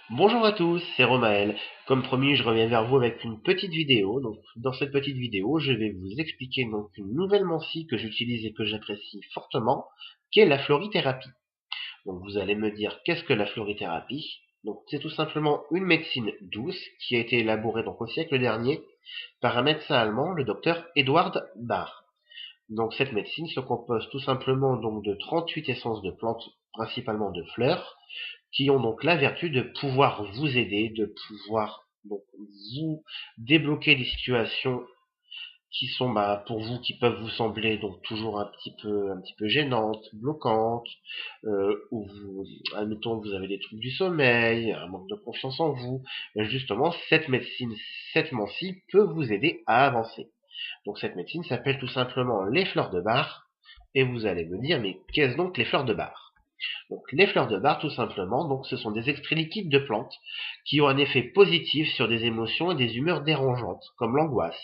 Bonjour à tous, c'est Romaël. Comme promis, je reviens vers vous avec une petite vidéo. Donc, dans cette petite vidéo, je vais vous expliquer donc une nouvelle mensie que j'utilise et que j'apprécie fortement, qui est la florithérapie. Donc, vous allez me dire qu'est-ce que la florithérapie? Donc, c'est tout simplement une médecine douce qui a été élaborée donc au siècle dernier par un médecin allemand, le docteur Eduard Bach. Donc, cette médecine se compose tout simplement donc de 38 essences de plantes, principalement de fleurs, qui ont donc la vertu de pouvoir vous aider, de pouvoir donc vous débloquer des situations qui sont pour vous qui peuvent vous sembler donc toujours un petit peu gênantes, bloquantes, où vous admettons que vous avez des troubles du sommeil, un manque de confiance en vous. Justement, cette médecine, cette mensie peut vous aider à avancer. Donc cette médecine s'appelle tout simplement les fleurs de bar. Et vous allez me dire, mais qu'est-ce donc les fleurs de bar? Donc les fleurs de bar, tout simplement, donc ce sont des extraits liquides de plantes qui ont un effet positif sur des émotions et des humeurs dérangeantes, comme l'angoisse,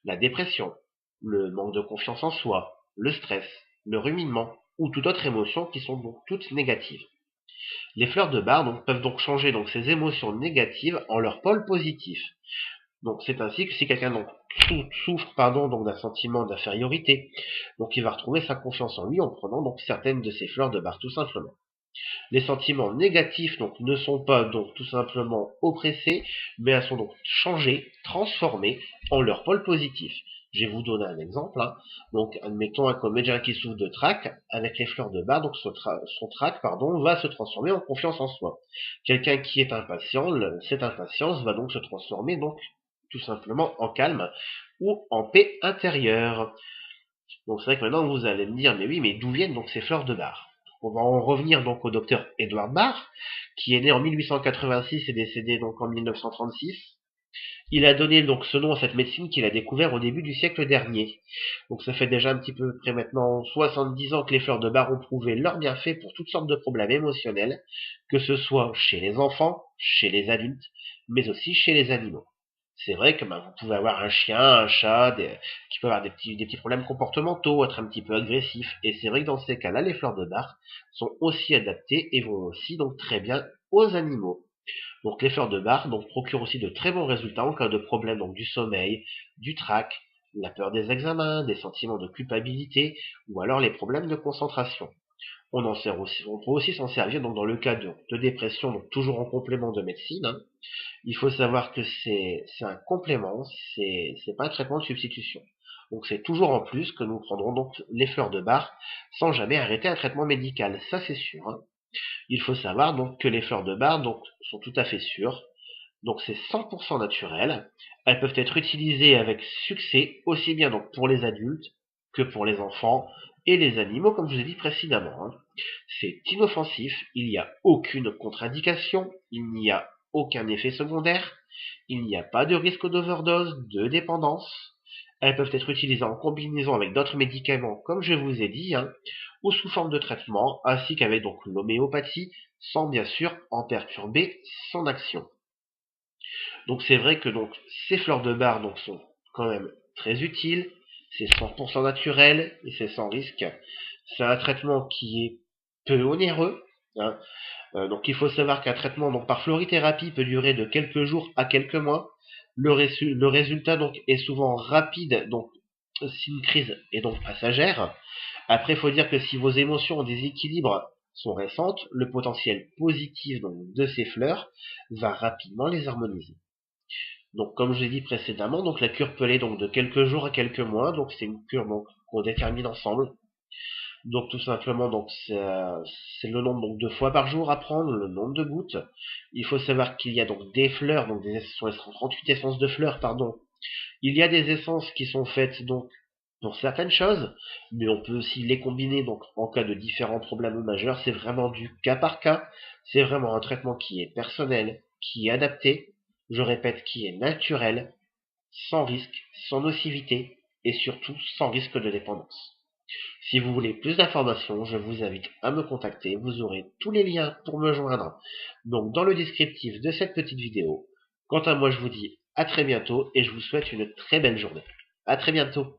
la dépression, le manque de confiance en soi, le stress, le ruminement ou toute autre émotion qui sont donc toutes négatives. Les fleurs de bar peuvent donc changer donc ces émotions négatives en leur pôle positif. Donc c'est ainsi que si quelqu'un souffre donc d'un sentiment d'infériorité, donc il va retrouver sa confiance en lui en prenant donc certaines de ces fleurs de bar tout simplement. Les sentiments négatifs donc ne sont pas donc tout simplement oppressés, mais elles sont donc changées, transformées en leur pôle positif. Je vais vous donner un exemple. Donc, admettons un comédien qui souffre de trac, avec les fleurs de bar, donc son trac, va se transformer en confiance en soi. Quelqu'un qui est impatient, cette impatience va donc se transformer donc tout simplement en calme ou en paix intérieure. Donc c'est vrai que maintenant vous allez me dire, mais oui, mais d'où viennent donc ces fleurs de bar? On va en revenir donc au docteur Edward Bach, qui est né en 1886 et décédé donc en 1936. Il a donné donc ce nom à cette médecine qu'il a découvert au début du siècle dernier. Donc ça fait déjà un petit peu près maintenant 70 ans que les fleurs de bar ont prouvé leur bienfait pour toutes sortes de problèmes émotionnels, que ce soit chez les enfants, chez les adultes, mais aussi chez les animaux. C'est vrai que vous pouvez avoir un chien, un chat, qui peut avoir des petits problèmes comportementaux, être un petit peu agressif. Et c'est vrai que dans ces cas-là, les fleurs de bar sont aussi adaptées et vont aussi donc très bien aux animaux. Donc les fleurs de bar procurent aussi de très bons résultats en cas de problème donc du sommeil, du trac, la peur des examens, des sentiments de culpabilité ou alors les problèmes de concentration. On peut aussi s'en servir donc dans le cas de dépression, donc toujours en complément de médecine. Il faut savoir que c'est un complément, c'est pas un traitement de substitution. Donc c'est toujours en plus que nous prendrons donc les fleurs de bar sans jamais arrêter un traitement médical, ça c'est sûr. Il faut savoir donc que les fleurs de bar sont tout à fait sûres. Donc c'est 100% naturel. Elles peuvent être utilisées avec succès aussi bien donc pour les adultes que pour les enfants et les animaux comme je vous ai dit précédemment. C'est inoffensif, il n'y a aucune contre-indication, il n'y a aucun effet secondaire, il n'y a pas de risque d'overdose, de dépendance. Elles peuvent être utilisées en combinaison avec d'autres médicaments, comme je vous ai dit, ou sous forme de traitement, ainsi qu'avec donc l'homéopathie, sans bien sûr en perturber son action. Donc c'est vrai que donc ces fleurs de bar sont quand même très utiles, c'est 100% naturel et c'est sans risque. C'est un traitement qui est peu onéreux. hein. Donc il faut savoir qu'un traitement par florithérapie peut durer de quelques jours à quelques mois. Le résultat est souvent rapide, donc si une crise est donc passagère. Après, il faut dire que si vos émotions en déséquilibre sont récentes, le potentiel positif de ces fleurs va rapidement les harmoniser. Donc, comme je l'ai dit précédemment, la cure peut aller de quelques jours à quelques mois. Donc, c'est une cure qu'on détermine ensemble. Donc, tout simplement, c'est le nombre de fois par jour à prendre, le nombre de gouttes. Il faut savoir qu'il y a donc des fleurs, donc des essences, 38 essences de fleurs, pardon. Il y a des essences qui sont faites pour certaines choses, mais on peut aussi les combiner en cas de différents problèmes majeurs. C'est vraiment du cas par cas. C'est vraiment un traitement qui est personnel, qui est adapté. Je répète, qui est naturel, sans risque, sans nocivité et surtout sans risque de dépendance. Si vous voulez plus d'informations, je vous invite à me contacter. Vous aurez tous les liens pour me joindre dans le descriptif de cette petite vidéo. Quant à moi, je vous dis à très bientôt et je vous souhaite une très belle journée. À très bientôt.